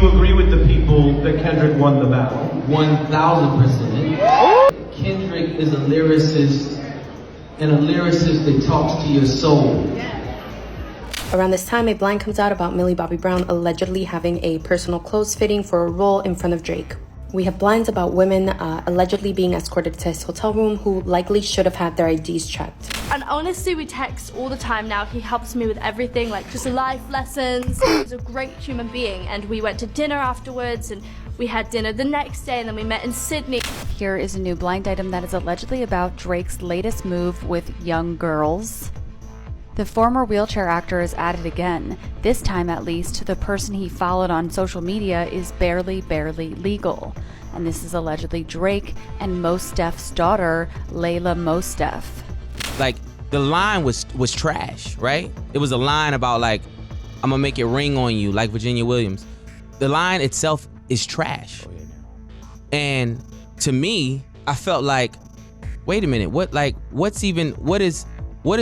you agree with the people that Kendrick won the battle? 1000%. Kendrick is a lyricist, and a lyricist that talks to your soul. Around this time, a blind comes out about Millie Bobby Brown allegedly having a personal clothes fitting for a role in front of Drake. We have blinds about women allegedly being escorted to his hotel room who likely should have had their IDs checked. And honestly, we text all the time now. He helps me with everything, like just life lessons. He's a great human being, and we went to dinner afterwards, and we had dinner the next day, and then we met in Sydney. Here is a new blind item that is allegedly about Drake's latest move with young girls. The former wheelchair actor is at it again. This time, at least, the person he followed on social media is barely legal. And this is allegedly Drake and Mos Def's daughter, Layla Mos Def. Like, the line was trash, right? It was a line about, like, I'm gonna make it ring on you, like Virginia Williams. The line itself is trash. And to me, I felt like, wait a minute, what is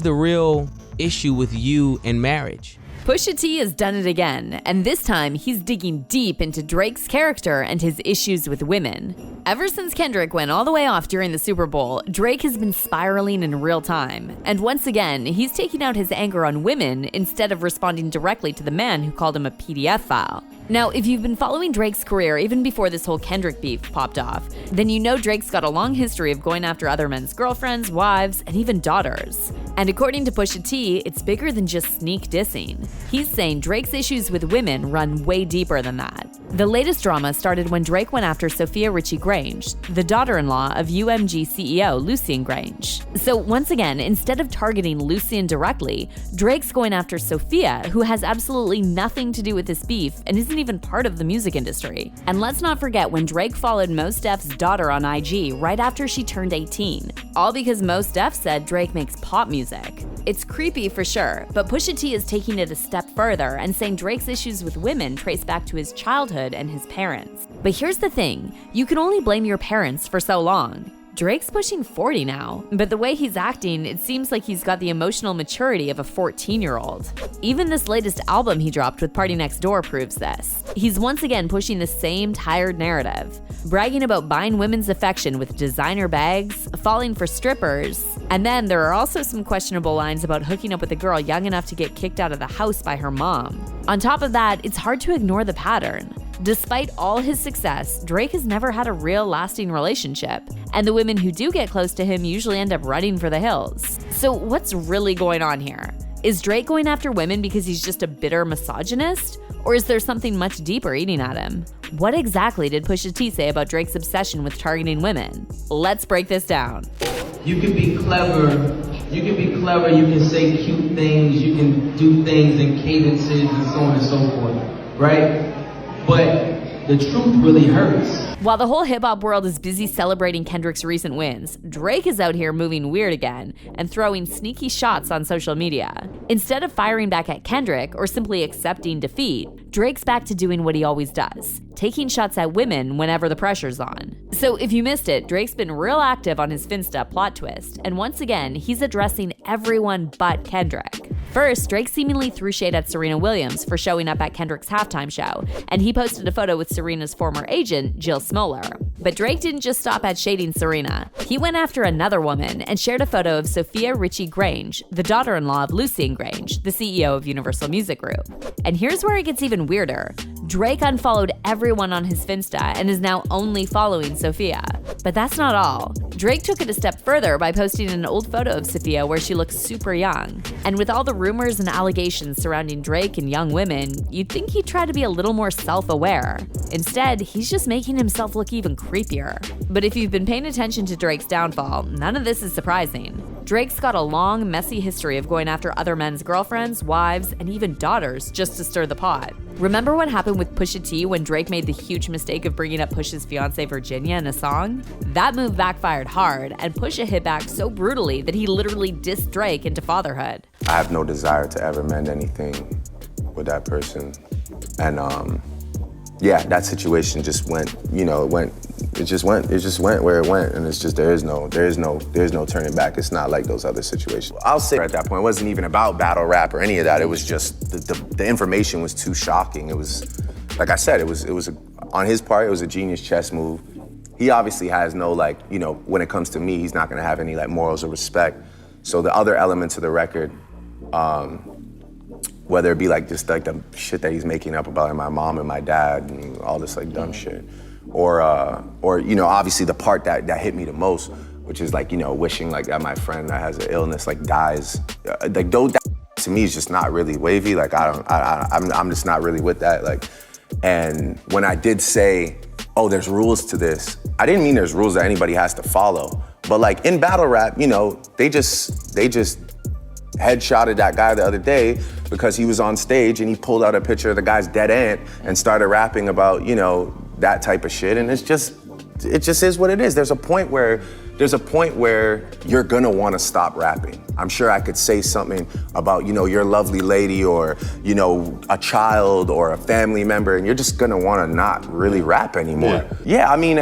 the real issue with you and marriage? Pusha T has done it again, and this time he's digging deep into Drake's character and his issues with women. Ever since Kendrick went all the way off during the Super Bowl, Drake has been spiraling in real time. And once again, he's taking out his anger on women instead of responding directly to the man who called him a PDF file. Now, if you've been following Drake's career even before this whole Kendrick beef popped off, then you know Drake's got a long history of going after other men's girlfriends, wives, and even daughters. And according to Pusha T, it's bigger than just sneak dissing. He's saying Drake's issues with women run way deeper than that. The latest drama started when Drake went after Sofia Richie Grainge, the daughter-in-law of UMG CEO Lucian Grainge. So once again, instead of targeting Lucian directly, Drake's going after Sophia, who has absolutely nothing to do with this beef and isn't even part of the music industry. And let's not forget when Drake followed Mos Def's daughter on IG right after she turned 18, all because Mos Def said Drake makes pop music. It's creepy for sure, but Pusha T is taking it a step further and saying Drake's issues with women trace back to his childhood and his parents. But here's the thing, you can only blame your parents for so long. Drake's pushing 40 now, but the way he's acting, it seems like he's got the emotional maturity of a 14-year-old. Even this latest album he dropped with Party Next Door proves this. He's once again pushing the same tired narrative, bragging about buying women's affection with designer bags, falling for strippers, and then there are also some questionable lines about hooking up with a girl young enough to get kicked out of the house by her mom. On top of that, it's hard to ignore the pattern. Despite all his success, Drake has never had a real lasting relationship, and the women who do get close to him usually end up running for the hills. So what's really going on here? Is Drake going after women because he's just a bitter misogynist? Or is there something much deeper eating at him? What exactly did Pusha T say about Drake's obsession with targeting women? Let's break this down. You can be clever, you can say cute things, you can do things in cadences and so on and so forth, right? But the truth really hurts. While the whole hip-hop world is busy celebrating Kendrick's recent wins, Drake is out here moving weird again and throwing sneaky shots on social media. Instead of firing back at Kendrick or simply accepting defeat, Drake's back to doing what he always does, taking shots at women whenever the pressure's on. So if you missed it, Drake's been real active on his Finsta plot twist, and once again, he's addressing everyone but Kendrick. First, Drake seemingly threw shade at Serena Williams for showing up at Kendrick's halftime show, and he posted a photo with Serena's former agent, Jill Smoller. But Drake didn't just stop at shading Serena. He went after another woman and shared a photo of Sofia Richie Grainge, the daughter-in-law of Lucian Grainge, the CEO of Universal Music Group. And here's where it gets even weirder. Drake unfollowed everyone on his Finsta and is now only following Sophia. But that's not all. Drake took it a step further by posting an old photo of Sophia where she looks super young. And with all the rumors and allegations surrounding Drake and young women, you'd think he'd try to be a little more self-aware. Instead, he's just making himself look even creepier. But if you've been paying attention to Drake's downfall, none of this is surprising. Drake's got a long, messy history of going after other men's girlfriends, wives, and even daughters just to stir the pot. Remember what happened with Pusha T when Drake made the huge mistake of bringing up Pusha's fiancée Virginia in a song? That move backfired hard, and Pusha hit back so brutally that he literally dissed Drake into fatherhood. I have no desire to ever mend anything with that person. And yeah, that situation just went, it just went where it went, and it's just there's no turning back. It's not like those other situations. I'll say at that point, it wasn't even about battle rap or any of that. It was just the information was too shocking. It was like I said, on his part, it was a genius chess move. He obviously has no, like, you know, when it comes to me, he's not gonna have any, like, morals or respect. So the other elements of the record, whether it be, like, just, like, the shit that he's making up about, like, my mom and my dad and all this, like, dumb shit. Or you know, obviously the part that hit me the most, which is, like, you know, wishing, like, that my friend that has an illness, like, dies. Like, those, that to me is just not really wavy. Like, I'm just not really with that. Like, and when I did say, oh, there's rules to this, I didn't mean there's rules that anybody has to follow. But, like, in battle rap, you know, they just headshotted that guy the other day because he was on stage and he pulled out a picture of the guy's dead aunt and started rapping about, you know, that type of shit. And it just is what it is. There's a point where you're gonna wanna stop rapping. I'm sure I could say something about, you know, your lovely lady or, you know, a child or a family member, and you're just gonna wanna not really rap anymore. Yeah, I mean,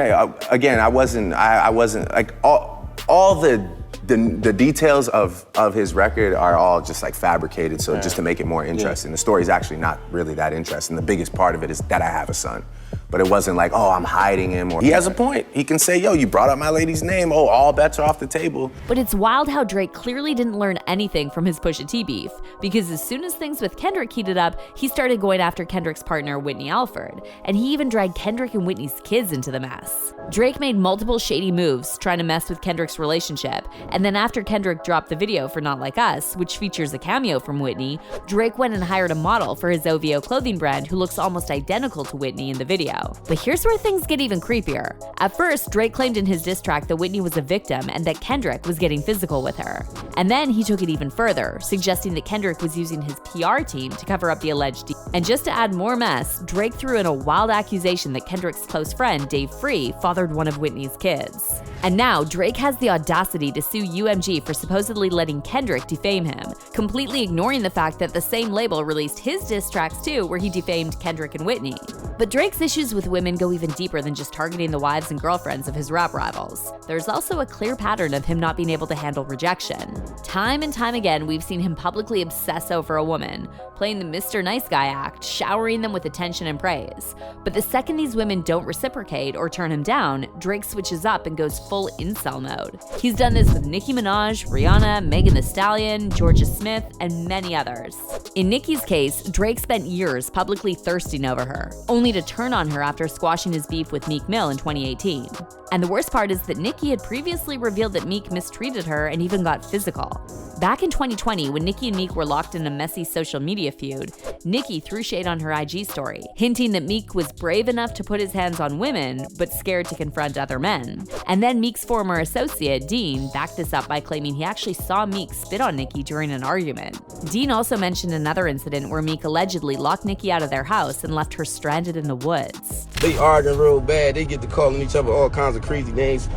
again, I wasn't like, all the details of his record are all just like fabricated, so just to make it more interesting. The story's actually not really that interesting. The biggest part of it is that I have a son. But it wasn't like, oh, I'm hiding him, or he has a point. He can say, yo, you brought up my lady's name. Oh, all bets are off the table. But it's wild how Drake clearly didn't learn anything from his Pusha T beef, because as soon as things with Kendrick heated up, he started going after Kendrick's partner, Whitney Alford, and he even dragged Kendrick and Whitney's kids into the mess. Drake made multiple shady moves trying to mess with Kendrick's relationship, and then after Kendrick dropped the video for Not Like Us, which features a cameo from Whitney, Drake went and hired a model for his OVO clothing brand who looks almost identical to Whitney in the video. But here's where things get even creepier. At first, Drake claimed in his diss track that Whitney was a victim and that Kendrick was getting physical with her. And then he took it even further, suggesting that Kendrick was using his PR team to cover up the alleged And just to add more mess, Drake threw in a wild accusation that Kendrick's close friend, Dave Free, fathered one of Whitney's kids. And now, Drake has the audacity to sue UMG for supposedly letting Kendrick defame him, completely ignoring the fact that the same label released his diss tracks too, where he defamed Kendrick and Whitney. But Drake's issues with women go even deeper than just targeting the wives and girlfriends of his rap rivals. There's also a clear pattern of him not being able to handle rejection. Time and time again, we've seen him publicly obsess over a woman, playing the Mr. Nice Guy act, showering them with attention and praise. But the second these women don't reciprocate or turn him down, Drake switches up and goes full incel mode. He's done this with Nicki Minaj, Rihanna, Megan Thee Stallion, Georgia Smith, and many others. In Nicki's case, Drake spent years publicly thirsting over her, only to turn on her after squashing his beef with Meek Mill in 2018. And the worst part is that Nicki had previously revealed that Meek mistreated her and even got physical. Back in 2020, when Nicki and Meek were locked in a messy social media feud, Nicki threw shade on her IG story, hinting that Meek was brave enough to put his hands on women, but scared to confront other men. And then Meek's former associate, Dean, backed this up by claiming he actually saw Meek spit on Nicki during an argument. Dean also mentioned another incident where Meek allegedly locked Nicki out of their house and left her stranded in the woods. They arguing real bad. They get to calling each other all kinds of crazy names.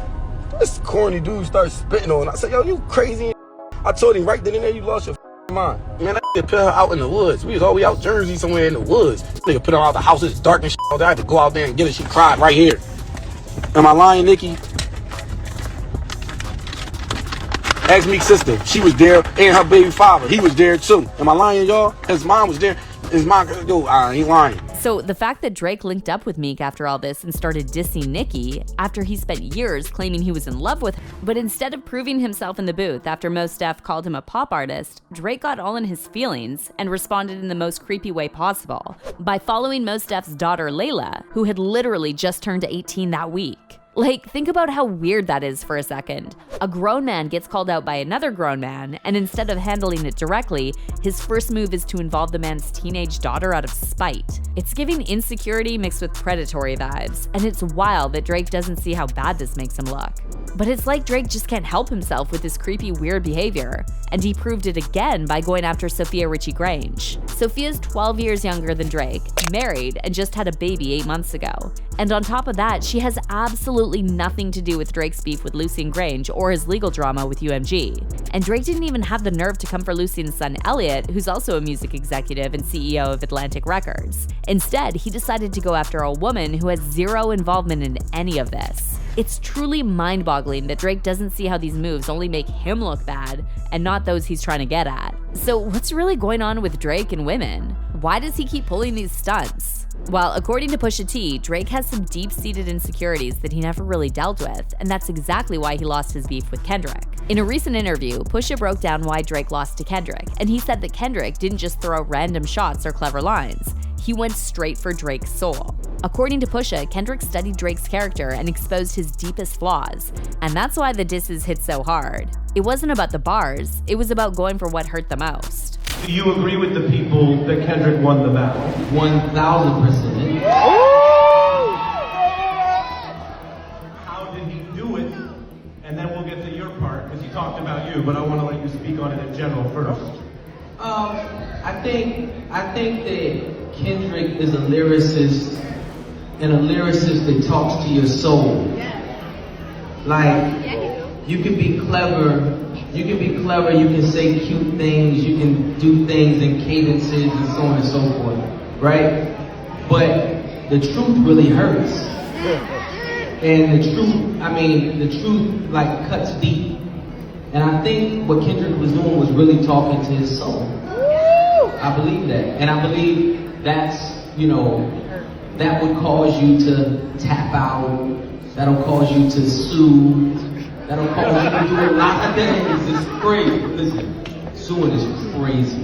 This corny dude starts spitting on. I said, yo, you crazy. I told him right then and there, you lost your mind. Man, that nigga put her out in the woods. We was all the way out Jersey somewhere in the woods. Nigga put her out the house. It's dark and shit. I had to go out there and get her. She cried right here. Am I lying, Nicki? Ask Meek's sister. She was there, and her baby father. He was there too. Am I lying, y'all? His mom was there. His mom, yo, I ain't lying. So the fact that Drake linked up with Meek after all this and started dissing Nicki after he spent years claiming he was in love with her, but instead of proving himself in the booth after Mos Def called him a pop artist, Drake got all in his feelings and responded in the most creepy way possible by following Mos Def's daughter Layla, who had literally just turned 18 that week. Like, think about how weird that is for a second. A grown man gets called out by another grown man, and instead of handling it directly, his first move is to involve the man's teenage daughter out of spite. It's giving insecurity mixed with predatory vibes, and it's wild that Drake doesn't see how bad this makes him look. But it's like Drake just can't help himself with this creepy, weird behavior, and he proved it again by going after Sofia Richie Grainge. Sophia's 12 years younger than Drake, married, and just had a baby 8 months ago. And on top of that, she has absolutely nothing to do with Drake's beef with Lucian Grainge or his legal drama with UMG. And Drake didn't even have the nerve to come for Lucian's son Elliot, who's also a music executive and CEO of Atlantic Records. Instead, he decided to go after a woman who has zero involvement in any of this. It's truly mind-boggling that Drake doesn't see how these moves only make him look bad and not those he's trying to get at. So what's really going on with Drake and women? Why does he keep pulling these stunts? Well, according to Pusha T, Drake has some deep-seated insecurities that he never really dealt with, and that's exactly why he lost his beef with Kendrick. In a recent interview, Pusha broke down why Drake lost to Kendrick, and he said that Kendrick didn't just throw random shots or clever lines. He went straight for Drake's soul. According to Pusha, Kendrick studied Drake's character and exposed his deepest flaws, and that's why the disses hit so hard. It wasn't about the bars, it was about going for what hurt the most. Do you agree with the people that Kendrick won the battle? 1000%. How did he do it? And then we'll get to your part, because he talked about you, but I want to let you speak on it in general first. I think that Kendrick is a lyricist, and a lyricist that talks to your soul. Like, you can be clever, you can say cute things, you can do things in cadences and so on and so forth, right? But the truth really hurts. And the truth like cuts deep. And I think what Kendrick was doing was really talking to his soul. I believe that. And I believe that's, that would cause you to tap out, that'll cause you to sue, that'll cause you to do a lot of things. It's crazy. Listen, suing is crazy.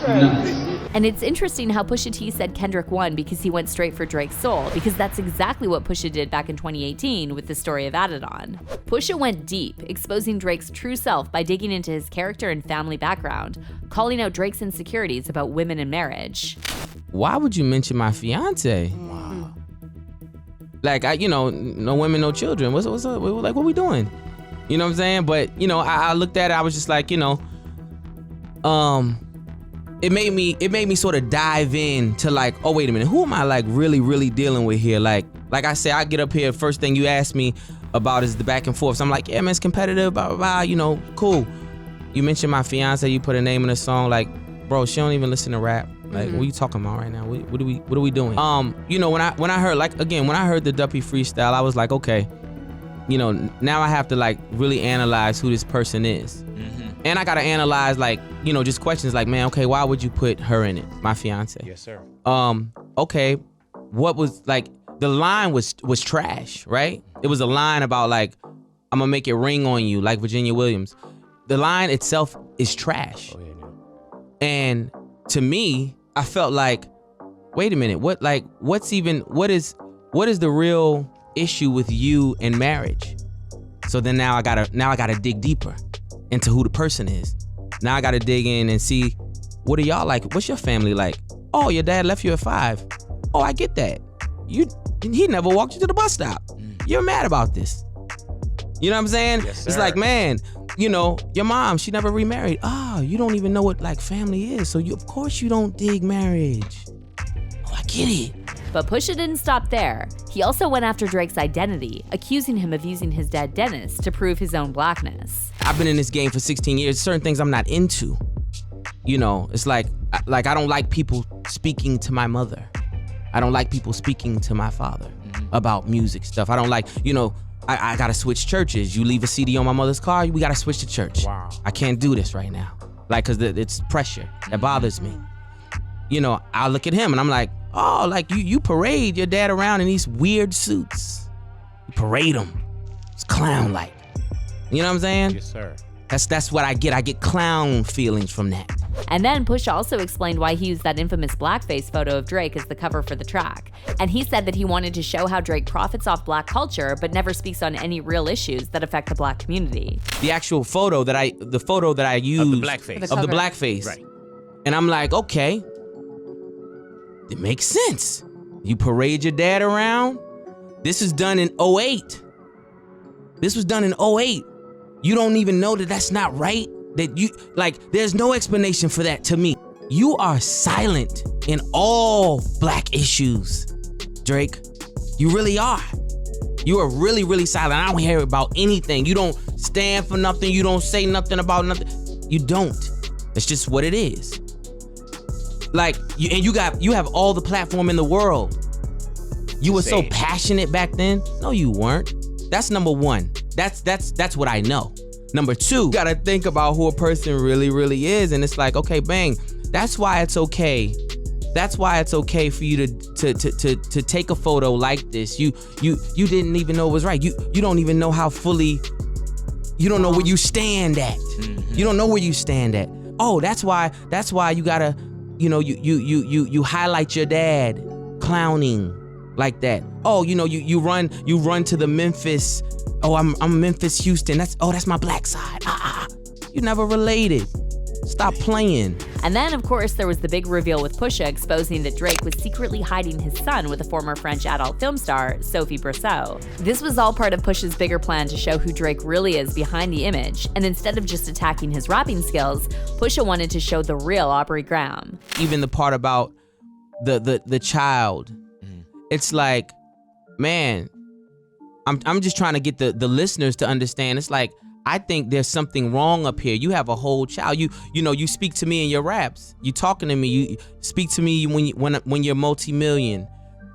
Nuts. And it's interesting how Pusha T said Kendrick won because he went straight for Drake's soul, because that's exactly what Pusha did back in 2018 with the story of Adidon. Pusha went deep, exposing Drake's true self by digging into his character and family background, calling out Drake's insecurities about women and marriage. Why would you mention my fiance? Wow. Like, no women, no children. What's up? Like, what we doing? You know what I'm saying? But, I looked at it, I was just like, it made me sort of dive in to like, oh, wait a minute, who am I like really dealing with here? Like I said, I get up here, first thing you ask me about is the back and forth. So I'm like, yeah, man, it's competitive, blah, blah, blah, cool. You mentioned my fiance, you put a name in a song, like, bro, she don't even listen to rap. Like, what are you talking about right now? What are we doing? When I heard, like, again, when I heard the Duppy freestyle, I was like, okay, now I have to like really analyze who this person is. And I gotta analyze, like, just questions like, man, okay, why would you put her in it, my fiance? Yes, sir. Okay, what was, like, the line was trash, right? It was a line about, like, I'm gonna make it ring on you, like Virginia Williams. The line itself is trash. Oh, yeah, no. And to me, I felt like, wait a minute, what is the real issue with you and marriage? So then now I gotta dig deeper into who the person is. Now I gotta dig in and see, what are y'all like? What's your family like? Oh, your dad left you at 5. Oh, I get that. He never walked you to the bus stop. You're mad about this. You know what I'm saying? Yes, sir. It's like, man, your mom, she never remarried. Oh, you don't even know what like family is. So of course you don't dig marriage. Oh, I get it. But Pusha didn't stop there. He also went after Drake's identity, accusing him of using his dad Dennis to prove his own blackness. I've been in this game for 16 years. Certain things I'm not into. It's like I don't like people speaking to my mother. I don't like people speaking to my father about music stuff. I don't like, I gotta switch churches. You leave a CD on my mother's car, we gotta switch to church. Wow. I can't do this right now. Like, cause it's pressure that bothers me. I look at him and I'm like, oh, like you parade your dad around in these weird suits. You parade him. It's clown-like. You know what I'm saying? Yes, sir. That's what I get. I get clown feelings from that. And then Pusha also explained why he used that infamous blackface photo of Drake as the cover for the track. And he said that he wanted to show how Drake profits off black culture, but never speaks on any real issues that affect the black community. The actual photo that I used Of the blackface. of the blackface. Right. And I'm like, okay, it makes sense. You parade your dad around. This is done in 08. This was done in 08. You don't even know that that's not right? That there's no explanation for that to me. You are silent in all black issues, Drake. You really are. You are really, really silent. I don't hear about anything. You don't stand for nothing. You don't say nothing about nothing. You don't. It's just what it is. You have all the platform in the world. You were so passionate back then. No, you weren't. That's number one. That's what I know. Number two, you gotta think about who a person really, really is. And it's like, okay, bang, that's why it's okay. That's why it's okay for you to take a photo like this. You didn't even know it was right. You don't even know how fully, you don't know where you stand at. You don't know where you stand at. Oh, that's why you gotta, you highlight your dad clowning like that. Oh, you run to the Memphis. Oh, I'm Memphis, Houston. That's my black side. You never related. Stop playing. And then, of course, there was the big reveal with Pusha exposing that Drake was secretly hiding his son with a former French adult film star, Sophie Richie. This was all part of Pusha's bigger plan to show who Drake really is behind the image, and instead of just attacking his rapping skills, Pusha wanted to show the real Aubrey Graham. Even the part about the child, it's like, man, I'm just trying to get the listeners to understand. It's like, I think there's something wrong up here. You have a whole child. You speak to me in your raps. You talking to me. You speak to me when you're multi-million.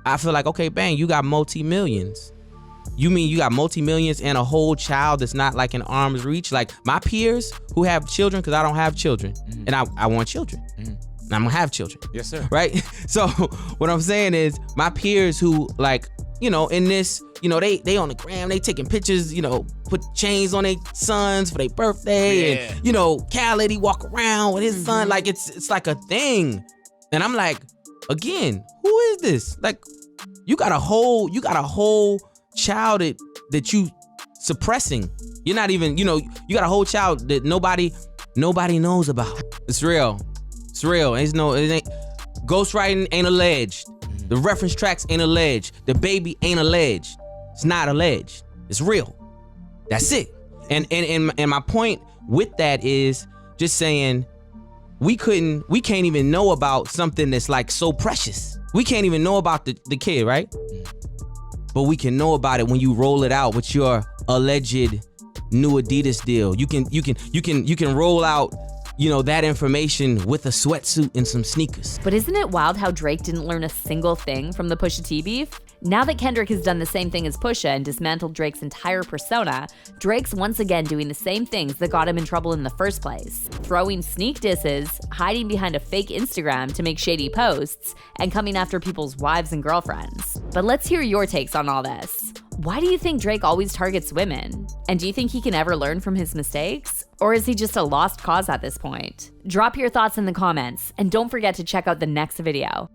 I feel like, okay, bang, you got multi-millions. You mean you got multi-millions and a whole child that's not like in arm's reach? Like my peers who have children, because I don't have children, and I want children. And I'm gonna have children. Yes, sir. Right? So what I'm saying is my peers who like, in this, they on the gram, they taking pictures, put chains on their sons for their birthday. And, Khaled, he walk around with his son. Like it's like a thing. And I'm like, again, who is this? Like, you got a whole child that you suppressing. You're not even, you got a whole child that nobody knows about. It's real. It's real. It ain't ghostwriting ain't alleged. The reference tracks ain't alleged. The baby ain't alleged. It's not alleged. It's real. That's it. And my point with that is just saying we can't even know about something that's like so precious. We can't even know about the kid, right? But we can know about it when you roll it out with your alleged new Adidas deal. You can roll out that information with a sweatsuit and some sneakers. But isn't it wild how Drake didn't learn a single thing from the Pusha T beef? Now that Kendrick has done the same thing as Pusha and dismantled Drake's entire persona, Drake's once again doing the same things that got him in trouble in the first place. Throwing sneak disses, hiding behind a fake Instagram to make shady posts, and coming after people's wives and girlfriends. But let's hear your takes on all this. Why do you think Drake always targets women? And do you think he can ever learn from his mistakes? Or is he just a lost cause at this point? Drop your thoughts in the comments, and don't forget to check out the next video.